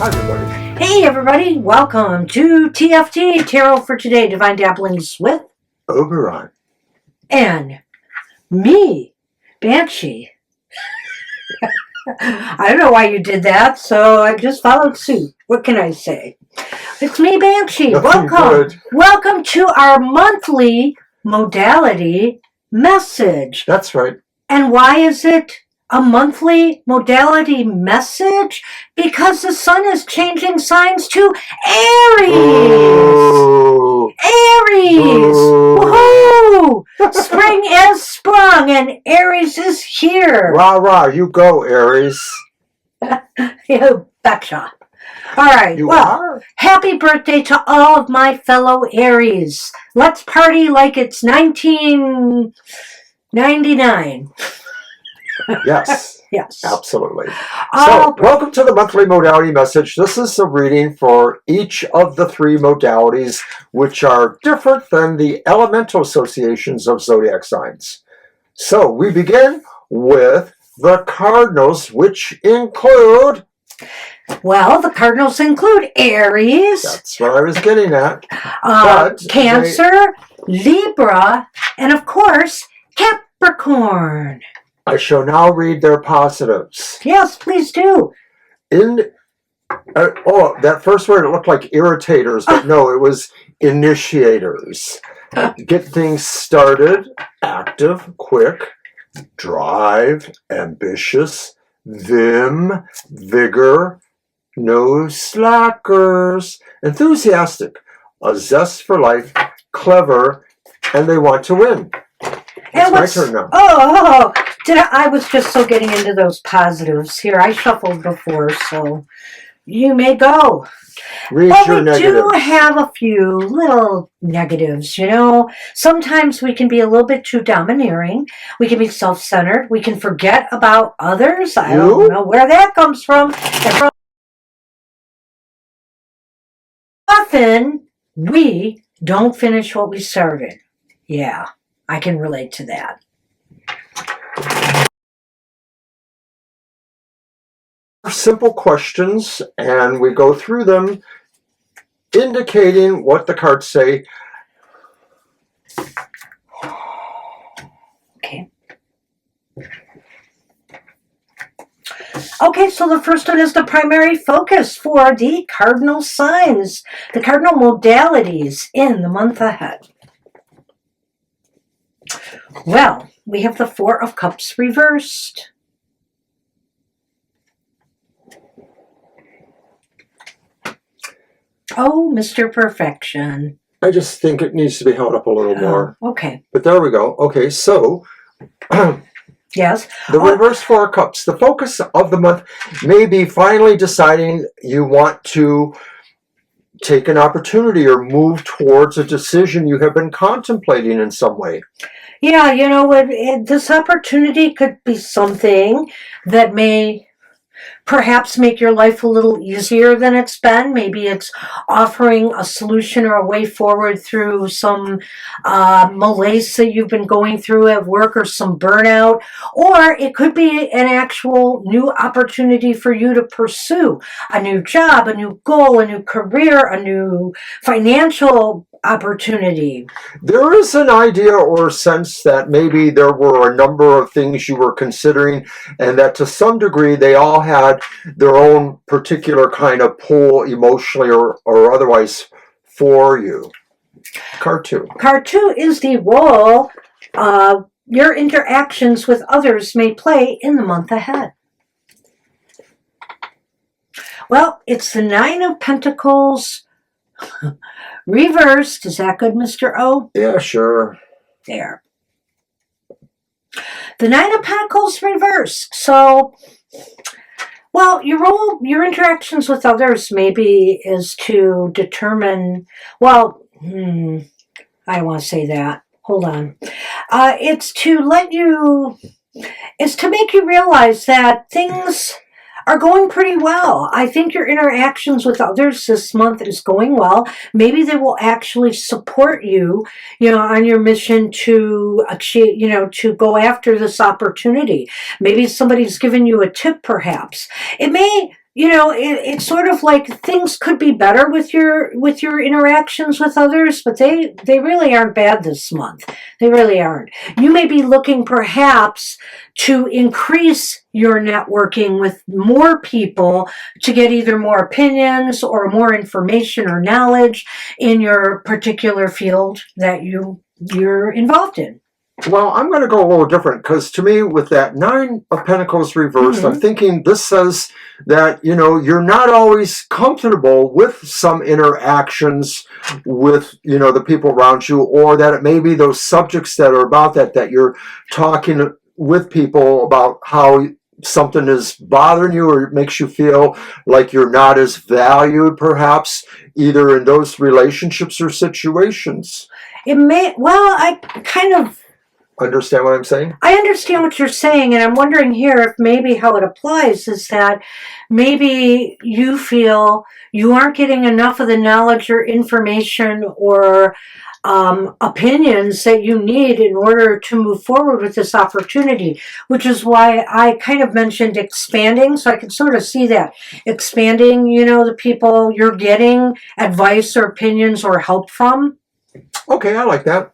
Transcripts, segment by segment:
Hi, everybody. Hey, everybody. Welcome to TFT, Tarot for Today, Divine Dabblings with Oberon. And me, Banshee. I don't know why you did that, so I just followed suit. What can I say? It's me, Banshee. Nothing Welcome. good. Welcome to our monthly modality message. That's right. And why is it a monthly modality message? Because the sun is changing signs to Aries. Ooh. Aries. Ooh. Woohoo! Spring is sprung and Aries is here. Rah, rah, you go, Aries. You betcha. All right. You well, are? happy birthday to all of my fellow Aries. Let's party like it's 1999. Yes. Yes. Absolutely. Oh, So, welcome to the monthly modality message. This is a reading for each of the three modalities, which are different than the elemental associations of zodiac signs. So, we begin with the cardinals, which include... well, the cardinals include Aries, That's what I was getting at. But Cancer, Libra, and of course, Capricorn. I shall now read their positives. Yes, please do. That first word, it looked like irritators, but no, it was initiators. Get things started, active, quick, drive, ambitious, vim, vigor, no slackers, enthusiastic, a zest for life, clever, and they want to win. It's my turn now. I was just so getting into those positives here. I shuffled before, so you may go. Read your negatives. We do have a few little negatives, you know. Sometimes we can be a little bit too domineering. We can be self-centered. We can forget about others. I don't know where that comes from. And often, we don't finish what we started. Yeah, I can relate to that. Simple questions, and we go through them, indicating what the cards say. Okay, so the first one is the primary focus for the cardinal signs, the cardinal modalities in the month ahead. Well, we have the Four of Cups reversed. Oh, Mr. Perfection. I just think it needs to be held up a little more. Okay. But there we go. Okay, so... yes. The reverse Four of Cups. The focus of the month may be finally deciding you want to take an opportunity or move towards a decision you have been contemplating in some way. Yeah, you know, this opportunity could be something that may perhaps make your life a little easier than it's been. Maybe it's offering a solution or a way forward through some malaise that you've been going through at work or some burnout. Or it could be an actual new opportunity for you to pursue a new job, a new goal, a new career, a new financial opportunity. There is an idea or sense that maybe there were a number of things you were considering, and that to some degree they all had their own particular kind of pull emotionally or otherwise for you. Card 2. Card 2 is the role your interactions with others may play in the month ahead. Well, it's the Nine of Pentacles reversed. Is that good, Mr. O? Yeah, sure. There. The Nine of Pentacles reversed. So, well, your interactions with others maybe is to determine, well, I don't want to say that. Hold on. It's to make you realize that things are going pretty well. I think your interactions with others this month is going well. Maybe they will actually support you, on your mission to achieve, to go after this opportunity. Maybe somebody's given you a tip, perhaps. It may it's sort of like things could be better with your interactions with others, but they really aren't bad this month. They really aren't. You may be looking perhaps to increase your networking with more people to get either more opinions or more information or knowledge in your particular field that you're involved in. Well, I'm going to go a little different because to me, with that Nine of Pentacles reversed, I'm thinking this says that, you're not always comfortable with some interactions with, the people around you, or that it may be those subjects that are about that you're talking with people about how something is bothering you or it makes you feel like you're not as valued, perhaps, either in those relationships or situations. I kind of understand what I'm saying? I understand what you're saying, and I'm wondering here if maybe how it applies is that maybe you feel you aren't getting enough of the knowledge or information or opinions that you need in order to move forward with this opportunity, which is why I kind of mentioned expanding, so I can sort of see that. Expanding, the people you're getting advice or opinions or help from. Okay, I like that.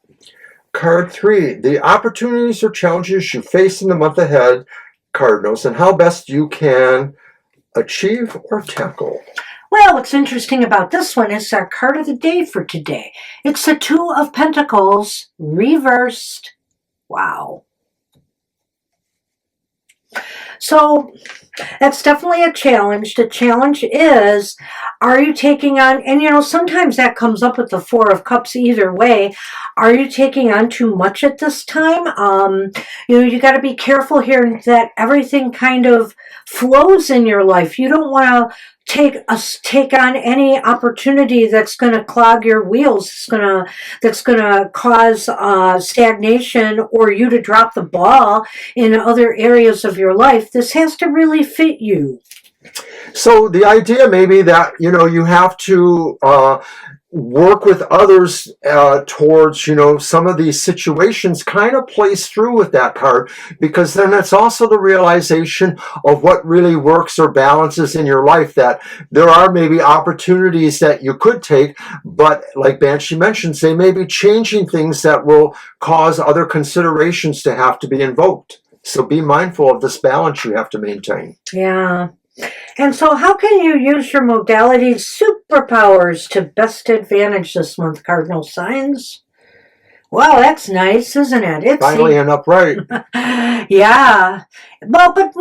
Card 3, the opportunities or challenges you face in the month ahead, Cardinals, and how best you can achieve or tackle. Well, what's interesting about this one is our card of the day for today. It's the Two of Pentacles reversed. Wow. So that's definitely a challenge. The challenge is, are you taking on, and sometimes that comes up with the Four of Cups either way. Are you taking on too much at this time? You got to be careful here that everything kind of flows in your life. You don't want to take on any opportunity that's going to clog your wheels, that's going to cause stagnation or you to drop the ball in other areas of your life. This has to really fit you. So the idea may be that, you have to work with others towards, some of these situations kind of plays through with that card, because then it's also the realization of what really works or balances in your life, that there are maybe opportunities that you could take, but like Banshee mentions, they may be changing things that will cause other considerations to have to be invoked. So be mindful of this balance you have to maintain. Yeah. And so how can you use your modality superpowers to best advantage this month, Cardinal signs? Well, that's nice, isn't it? It's finally an upright. Yeah. Well, but,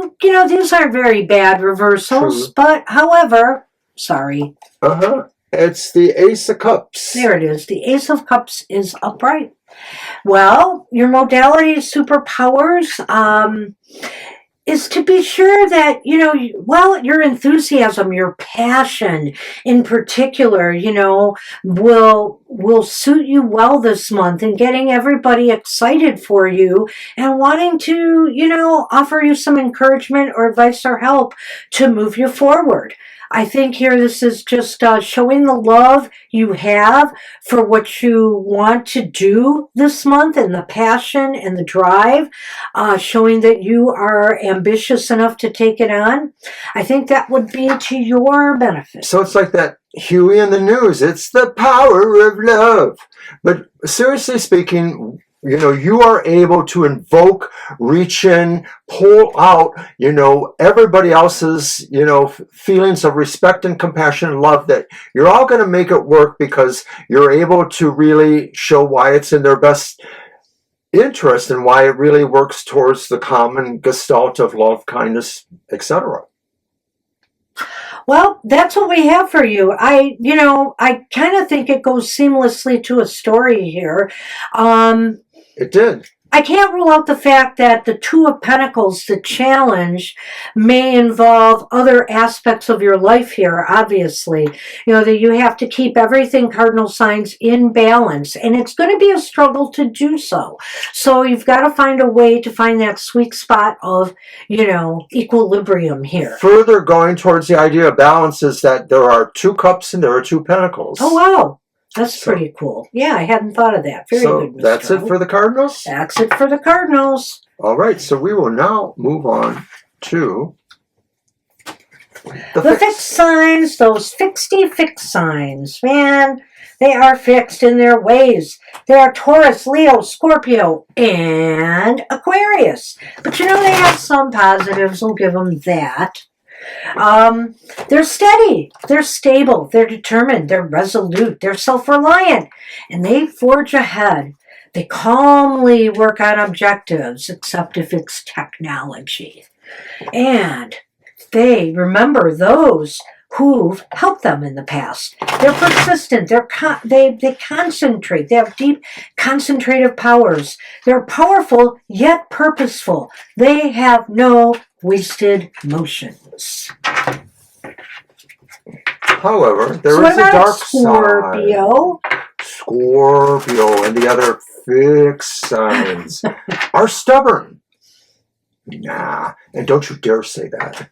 these aren't very bad reversals. True. But, however, sorry. It's the Ace of Cups. There it is. The Ace of Cups is upright. Well, your modality superpowers, is to be sure that, your enthusiasm, your passion in particular, will suit you well this month, and getting everybody excited for you and wanting to, offer you some encouragement or advice or help to move you forward. I think here this is just showing the love you have for what you want to do this month, and the passion and the drive, showing that you are ambitious enough to take it on. I think that would be to your benefit. So it's like that Huey in the News. It's the power of love. But seriously speaking, you are able to invoke, reach in, pull out, everybody else's, feelings of respect and compassion and love, that you're all going to make it work because you're able to really show why it's in their best interest and why it really works towards the common gestalt of love, kindness, etc. Well, that's what we have for you. I kind of think it goes seamlessly to a story here. It did. I can't rule out the fact that the Two of Pentacles, the challenge, may involve other aspects of your life here, obviously. That you have to keep everything, Cardinal signs, in balance. And it's going to be a struggle to do so. So you've got to find a way to find that sweet spot of, equilibrium here. Further going towards the idea of balance is that there are two cups and there are two pentacles. Oh, wow. That's pretty cool. Yeah, I hadn't thought of that. Very good, Mr. That's it for the Cardinals? That's it for the Cardinals. All right, so we will now move on to The fixed signs, those fixed signs, man, they are fixed in their ways. They are Taurus, Leo, Scorpio, and Aquarius. But you know, they have some positives, we'll give them that. They're steady, they're stable, they're determined, they're resolute, they're self-reliant, and they forge ahead. They calmly work on objectives, except if it's technology. And they remember those who've helped them in the past. They're persistent. They concentrate. They have deep concentrative powers. They're powerful yet purposeful. They have no wasted motions. However, there is a dark Scorpio? side. Scorpio and the other fixed signs are stubborn. Nah, and don't you dare say that.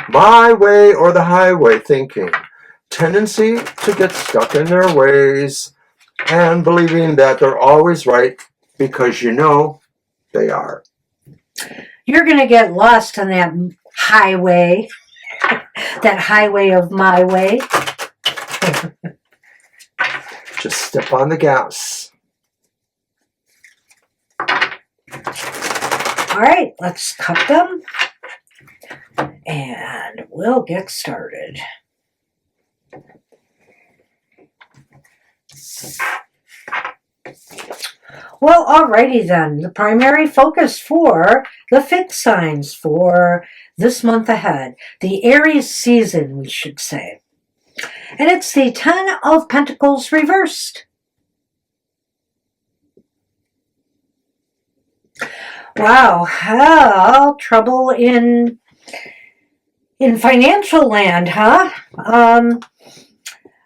My way or the highway thinking. Tendency to get stuck in their ways and believing that they're always right because you know they are. You're going to get lost on that highway, that highway of my way. Just step on the gas. All right, let's cut them and we'll get started. Well, alrighty then. The primary focus for the fixed signs for this month ahead, the Aries season, we should say. And it's the 10 of Pentacles reversed. Wow, hell, trouble in financial land, huh?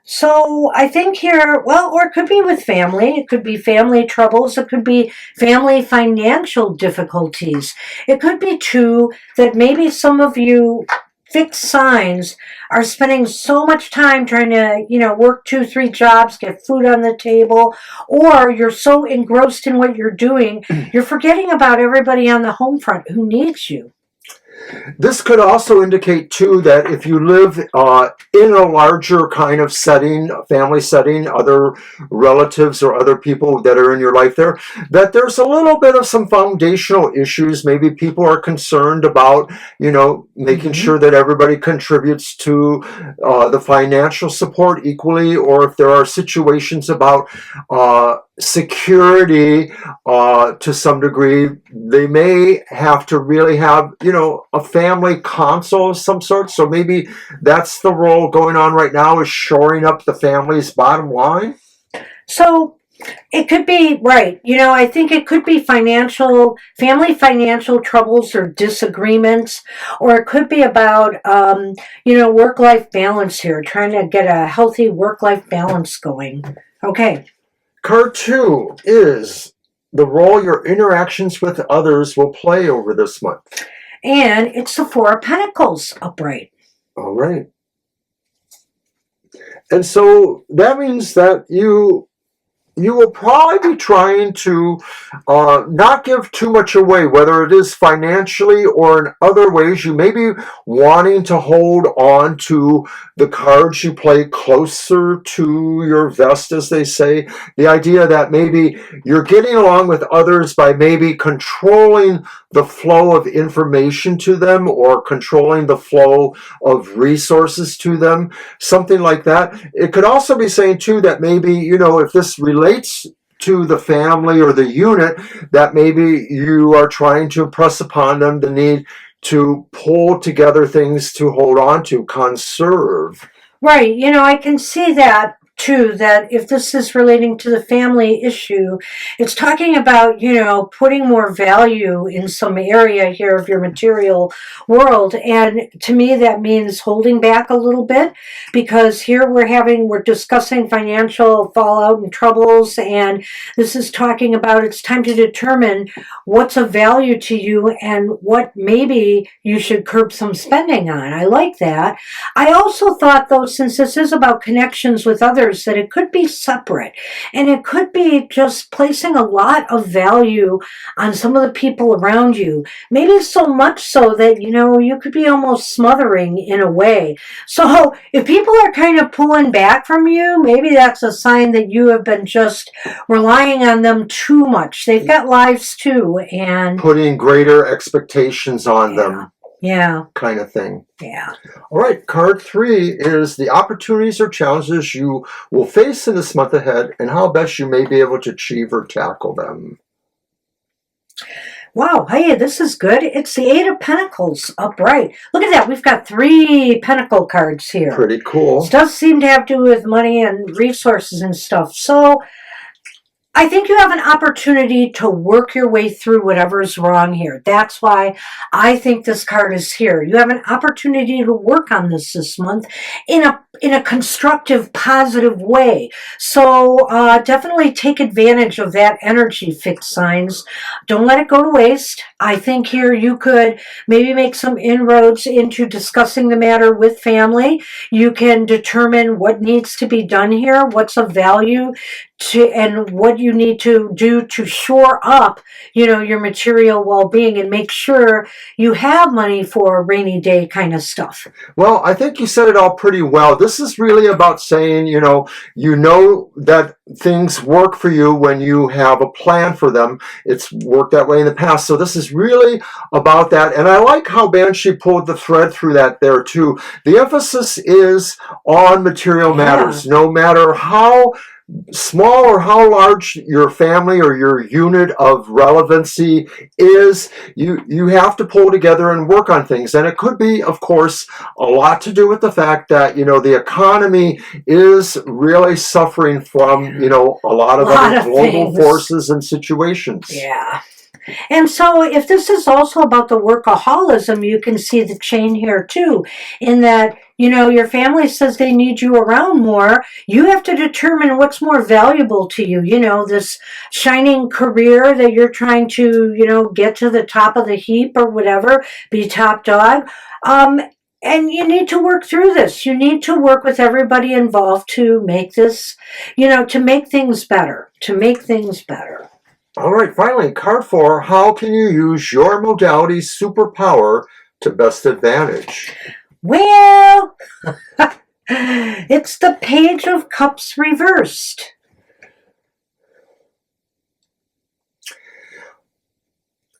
So I think here, well, or it could be with family. It could be family troubles. It could be family financial difficulties. It could be, too, that maybe some of you fixed signs are spending so much time trying to, work 2-3 jobs, get food on the table, or you're so engrossed in what you're doing, you're forgetting about everybody on the home front who needs you. This could also indicate, too, that if you live in a larger kind of setting, family setting, other relatives or other people that are in your life there, that there's a little bit of some foundational issues. Maybe people are concerned about, making sure that everybody contributes to the financial support equally, or if there are situations about security to some degree, they may have to really have, a family council of some sort. So maybe that's the role going on right now, is shoring up the family's bottom line. So it could be, right, I think it could be family financial troubles or disagreements, or it could be about, work-life balance here, trying to get a healthy work-life balance going. Okay. Card 2 is the role your interactions with others will play over this month. And it's the 4 of Pentacles upright. All right. And so that means that you will probably be trying to not give too much away, whether it is financially or in other ways. You may be wanting to hold on to the cards you play closer to your vest, as they say. The idea that maybe you're getting along with others by maybe controlling the flow of information to them, or controlling the flow of resources to them, something like that. It could also be saying, too, that maybe, if this relates to the family or the unit, that maybe you are trying to impress upon them the need to pull together things to hold on to, conserve. Right. I can see that, too, that if this is relating to the family issue, it's talking about, putting more value in some area here of your material world. And to me, that means holding back a little bit, because here we're discussing financial fallout and troubles. And this is talking about, it's time to determine what's of value to you and what maybe you should curb some spending on. I like that. I also thought, though, since this is about connections with others, others, that it could be separate. And it could be just placing a lot of value on some of the people around you. Maybe so much so that, you could be almost smothering in a way. So if people are kind of pulling back from you, maybe that's a sign that you have been just relying on them too much. They've got lives too, and putting greater expectations on them. Yeah. Kind of thing. Yeah. All right, card 3 is the opportunities or challenges you will face in this month ahead and how best you may be able to achieve or tackle them. Wow, hey, this is good. It's the Eight of Pentacles upright. Look at that. We've got 3 Pentacle cards here. Pretty cool. This does seem to have to do with money and resources and stuff. So I think you have an opportunity to work your way through whatever's wrong here. That's why I think this card is here. You have an opportunity to work on this month in a constructive, positive way. So definitely take advantage of that energy, fixed signs. Don't let it go to waste. I think here you could maybe make some inroads into discussing the matter with family. You can determine what needs to be done here, what's of value and what you need to do to shore up, your material well-being and make sure you have money for rainy day kind of stuff. Well, I think you said it all pretty well. This is really about saying, you know that things work for you when you have a plan for them. It's worked that way in the past. So this is really about that. And I like how Banshee pulled the thread through that there too. The emphasis is on material matters, no matter how small or how large your family or your unit of relevancy is. You have to pull together and work on things. And it could be, of course, a lot to do with the fact that, the economy is really suffering from, a lot of other global forces and situations. Yeah. And so if this is also about the workaholism, you can see the chain here too, in that, your family says they need you around more. You have to determine what's more valuable to you, this shining career that you're trying to, get to the top of the heap or whatever, be top dog. And you need to work through this. You need to work with everybody involved to make this, to make things better, All right, finally, card 4, how can you use your modality superpower to best advantage? Well, it's the Page of Cups reversed.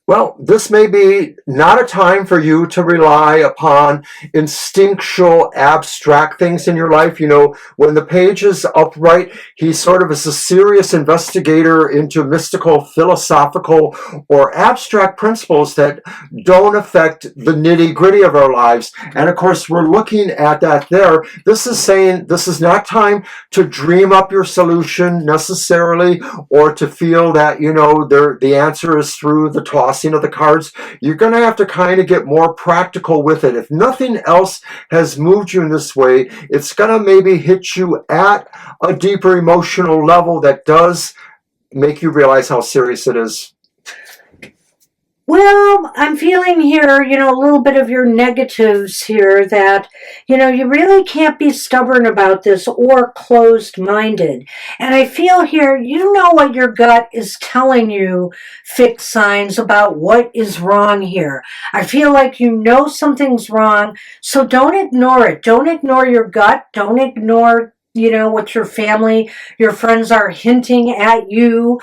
Well, this may be not a time for you to rely upon instinctual, abstract things in your life. When the page is upright, he sort of is a serious investigator into mystical, philosophical, or abstract principles that don't affect the nitty-gritty of our lives. And of course, we're looking at that there. This is saying this is not time to dream up your solution necessarily, or to feel that, the answer is through the toss of the cards. You're going to have to kind of get more practical with it. If nothing else has moved you in this way, it's going to maybe hit you at a deeper emotional level that does make you realize how serious it is. Well, I'm feeling here, a little bit of your negatives here that, you really can't be stubborn about this or closed-minded. And I feel here, what your gut is telling you, fixed signs about what is wrong here. I feel like something's wrong, so don't ignore it. Don't ignore your gut. Don't ignore what your family, your friends are hinting at you.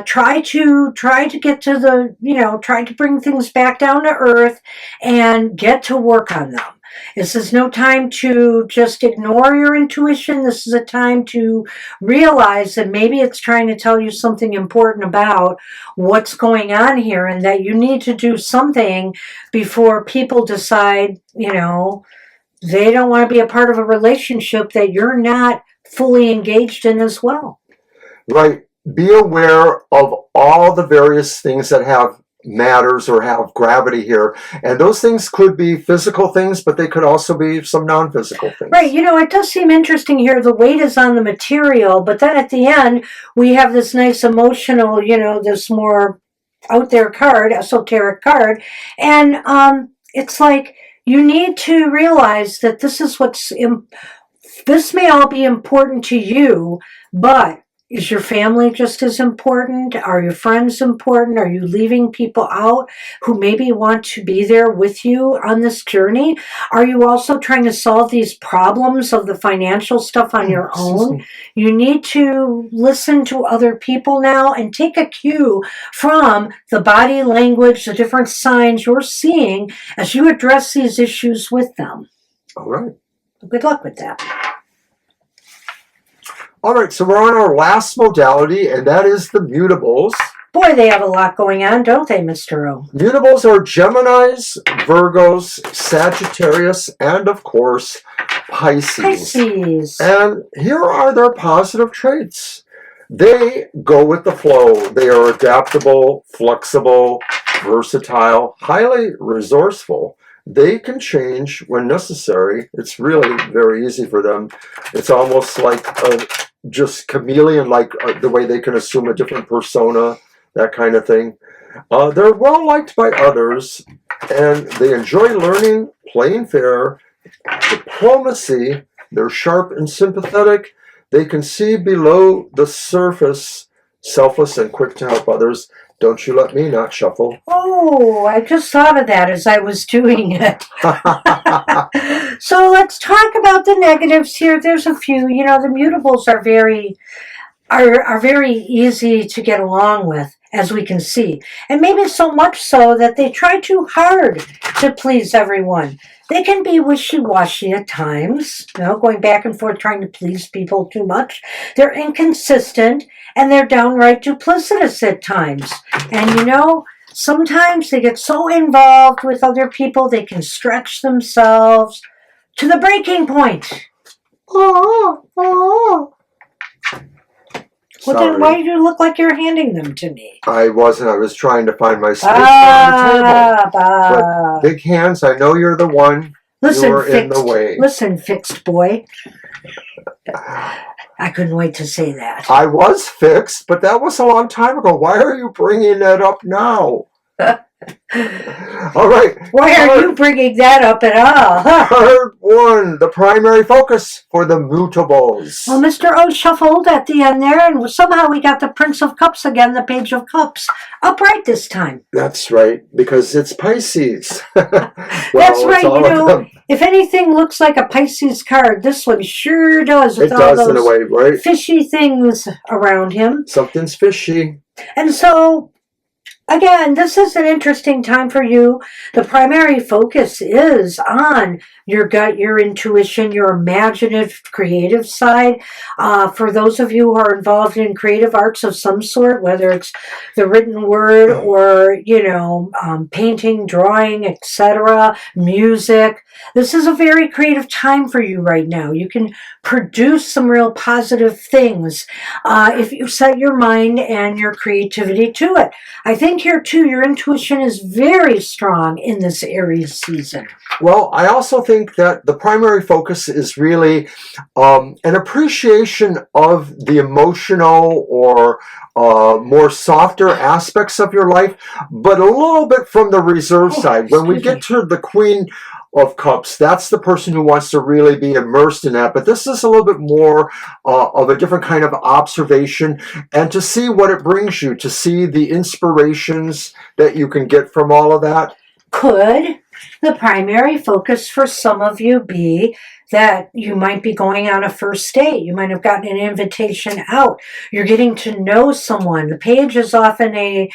Try to get to the, try to bring things back down to earth and get to work on them. This is no time to just ignore your intuition. This is a time to realize that maybe it's trying to tell you something important about what's going on here, and that you need to do something before people decide, they don't want to be a part of a relationship that you're not fully engaged in as well. Right. Be aware of all the various things that have matters or have gravity here. And those things could be physical things, but they could also be some non-physical things. Right. It does seem interesting here. The weight is on the material, but then at the end, we have this nice emotional, this more out there card, esoteric card. And it's like, you need to realize that this is what's This may all be important to you, but is your family just as important? Are your friends important? Are you leaving people out who maybe want to be there with you on this journey? Are you also trying to solve these problems of the financial stuff on your own? You need to listen to other people now and take a cue from the body language, the different signs you're seeing as you address these issues with them. All right. Good luck with that. All right, so we're on our last modality, and that is the mutables. Boy, they have a lot going on, don't they, Mr. O? Mutables are Geminis, Virgos, Sagittarius, and of course, Pisces. Pisces. And here are their positive traits. They go with the flow. They are adaptable, flexible, versatile, highly resourceful. They can change when necessary. It's really very easy for them. It's almost like just chameleon, like the way they can assume a different persona, that kind of thing. They're well liked by others, and they enjoy learning, playing fair, diplomacy. They're sharp and sympathetic. They can see below the surface, selfless and quick to help others. Don't you let me not shuffle. Oh, I just thought of that as I was doing it. So let's talk about the negatives here. There's a few. You know, the mutables are very easy to get along with, as we can see. And maybe so much so that they try too hard to please everyone. They can be wishy-washy at times, you know, going back and forth trying to please people too much. They're inconsistent, and they're downright duplicitous at times. And, you know, sometimes they get so involved with other people, they can stretch themselves to the breaking point. Well, then why do you look like you're handing them to me? I wasn't. I was trying to find my space on the table. But big hands, I know you're the one. Listen, you were in the way. Listen, fixed boy. I couldn't wait to say that. I was fixed, but that was a long time ago. Why are you bringing that up now? All right. Why are you bringing that up at all? Huh? Card 1, the primary focus for the mutables. Well, Mr. O shuffled at the end there, and somehow we got the Prince of Cups again, the Page of Cups, upright this time. That's right, because it's Pisces. That's right. You know, if anything looks like a Pisces card, this one sure does. It does in a way, right? Fishy things around him. Something's fishy. And so, again, this is an interesting time for you. The primary focus is on your gut, your intuition, your imaginative, creative side. For those of you who are involved in creative arts of some sort, whether it's the written word or, you know, painting, drawing, etc., music, this is a very creative time for you right now. You can produce some real positive things if you set your mind and your creativity to it. I think here, too, your intuition is very strong in this Aries season. Well, I also think that the primary focus is really an appreciation of the emotional or more softer aspects of your life, but a little bit from the reserve side. When we get to the Queen of Cups, that's the person who wants to really be immersed in that. But this is a little bit more of a different kind of observation, and to see what it brings you, to see the inspirations that you can get from all of that. Could the primary focus for some of you be that you might be going on a first date? You might have gotten an invitation out. You're getting to know someone. The page is often a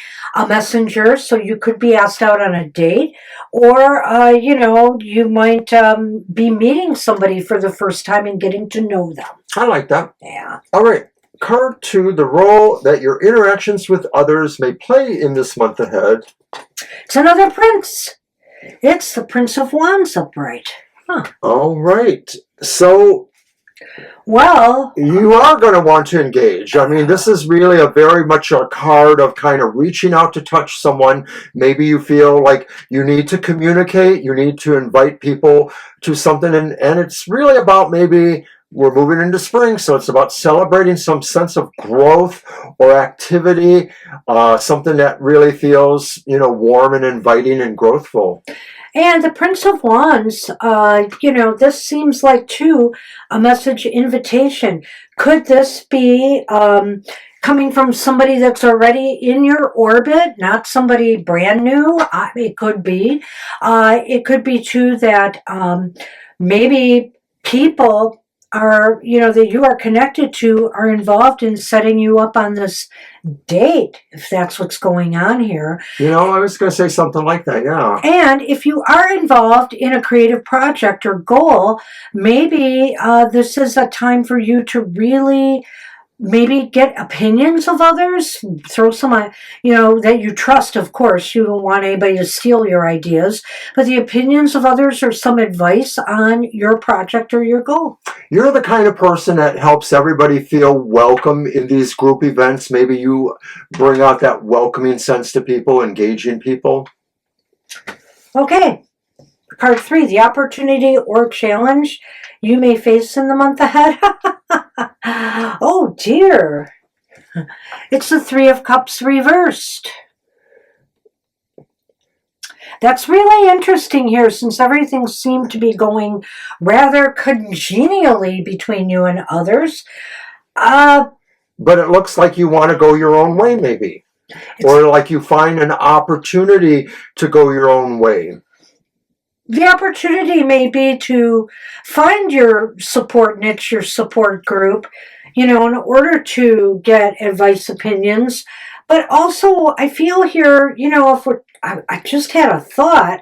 messenger, so you could be asked out on a date. Or, you know, you might be meeting somebody for the first time and getting to know them. I like that. Yeah. All right. Card 2, the role that your interactions with others may play in this month ahead. It's another prince. It's the Prince of Wands upright. Huh. All right. So, well, you are going to want to engage. I mean, this is really a very much a card of kind of reaching out to touch someone. Maybe you feel like you need to communicate. You need to invite people to something. And it's really about maybe we're moving into spring, so it's about celebrating some sense of growth or activity, something that really feels, warm and inviting and growthful. And the Prince of Wands, this seems like, too, a message invitation. Could this be coming from somebody that's already in your orbit, not somebody brand new? It could be. It could be, too, that maybe people are, that you are connected to are involved in setting you up on this date, if that's what's going on here. I was going to say something like that, yeah. And if you are involved in a creative project or goal, maybe this is a time for you to really maybe get opinions of others, throw some, that you trust, of course. You don't want anybody to steal your ideas, but the opinions of others or some advice on your project or your goal. You're the kind of person that helps everybody feel welcome in these group events. Maybe you bring out that welcoming sense to people, engaging people. Okay. Card 3, the opportunity or challenge you may face in the month ahead. Oh dear. It's the 3 of Cups reversed. That's really interesting here, since everything seemed to be going rather congenially between you and others. But it looks like you want to go your own way, maybe. Or like you find an opportunity to go your own way. The opportunity may be to find your support niche, your support group, in order to get advice, opinions. But also, I feel here, I just had a thought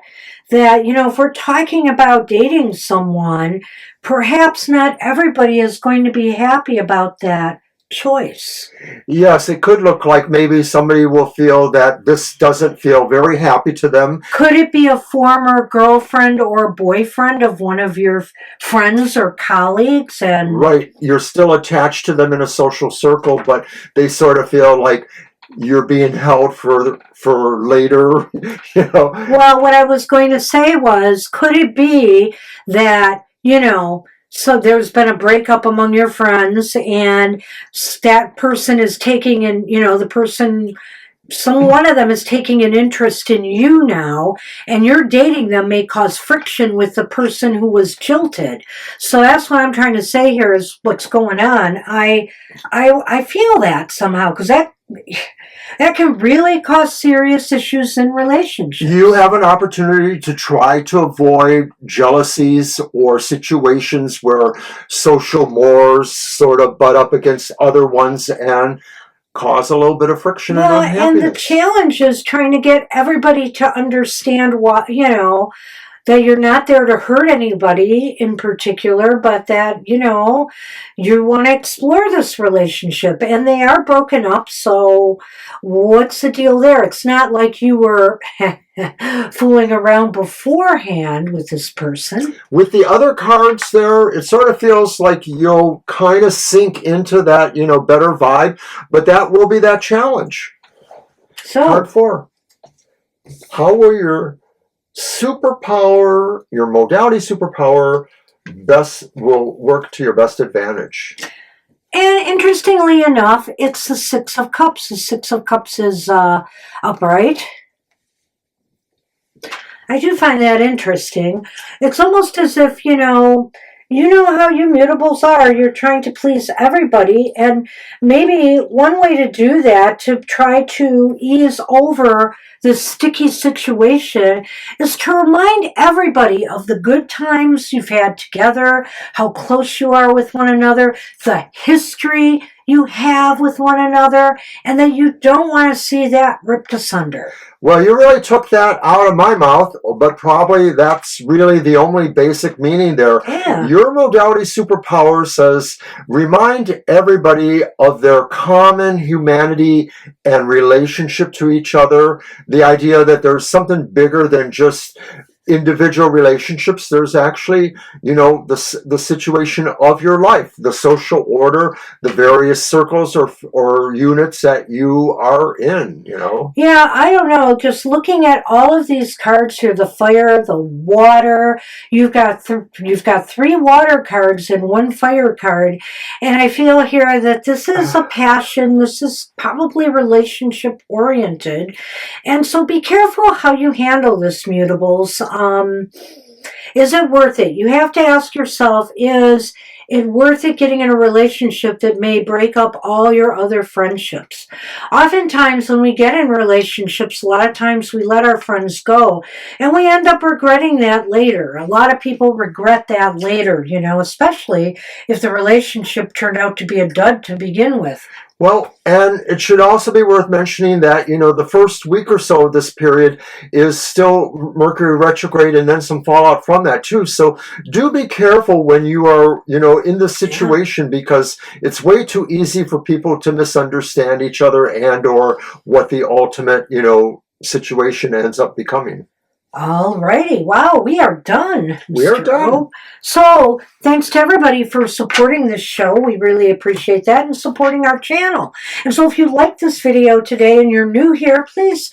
that, if we're talking about dating someone, perhaps not everybody is going to be happy about that choice. Yes, it could look like maybe somebody will feel that this doesn't feel very happy to them. Could it be a former girlfriend or boyfriend of one of your friends or colleagues? And right, you're still attached to them in a social circle, but they sort of feel like you're being held for later. Well, what I was going to say was, could it be that, so there's been a breakup among your friends, and that person is taking in, one of them is taking an interest in you now, and you're dating them may cause friction with the person who was jilted. So that's what I'm trying to say here is what's going on. I feel that somehow, because that can really cause serious issues in relationships. You have an opportunity to try to avoid jealousies or situations where social mores sort of butt up against other ones and cause a little bit of friction and unhappiness. And the challenge is trying to get everybody to understand what, that you're not there to hurt anybody in particular, but that, you want to explore this relationship. And they are broken up, so what's the deal there? It's not like you were fooling around beforehand with this person. With the other cards there, it sort of feels like you'll kind of sink into that, better vibe, but that will be that challenge. So, Card 4. How will your superpower, your modality superpower, will work to your best advantage? And interestingly enough, it's the 6 of Cups. The 6 of Cups is upright. I do find that interesting. It's almost as if, you know how you mutables are. You're trying to please everybody. And maybe one way to do that, to try to ease over this sticky situation, is to remind everybody of the good times you've had together, how close you are with one another, the history you have with one another, and that you don't want to see that ripped asunder. Well, you really took that out of my mouth, but probably that's really the only basic meaning there. Yeah. Your modality superpower says, remind everybody of their common humanity and relationship to each other, the idea that there's something bigger than just individual relationships, there's actually, the situation of your life, the social order, the various circles or units that you are in, Yeah, I don't know. Just looking at all of these cards here, the fire, the water, you've got three water cards and one fire card. And I feel here that this is a passion. This is probably relationship oriented. And so be careful how you handle this, mutables. Is it worth it? You have to ask yourself, is it worth it getting in a relationship that may break up all your other friendships? Oftentimes when we get in relationships, a lot of times we let our friends go and we end up regretting that later. A lot of people regret that later, especially if the relationship turned out to be a dud to begin with. Well, and it should also be worth mentioning that, the first week or so of this period is still Mercury retrograde and then some fallout from that too. So do be careful when you are, in this situation, because it's way too easy for people to misunderstand each other and or what the ultimate, situation ends up becoming. All righty. Wow, we are done. We are done. So, thanks to everybody for supporting this show. We really appreciate that, and supporting our channel. And so if you like this video today and you're new here, please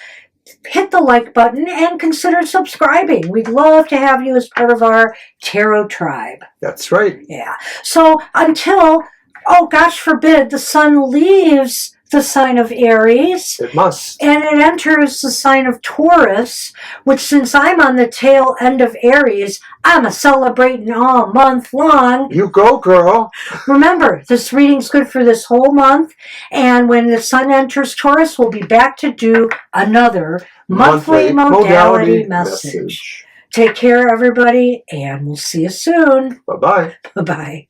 hit the like button and consider subscribing. We'd love to have you as part of our tarot tribe. That's right. Yeah. So until, oh gosh forbid, the sun leaves the sign of Aries. It must. And it enters the sign of Taurus, which, since I'm on the tail end of Aries, I'm celebrating all month long. You go, girl. Remember, this reading's good for this whole month. And when the sun enters Taurus, we'll be back to do another monthly modality message. Take care, everybody, and we'll see you soon. Bye-bye. Bye-bye.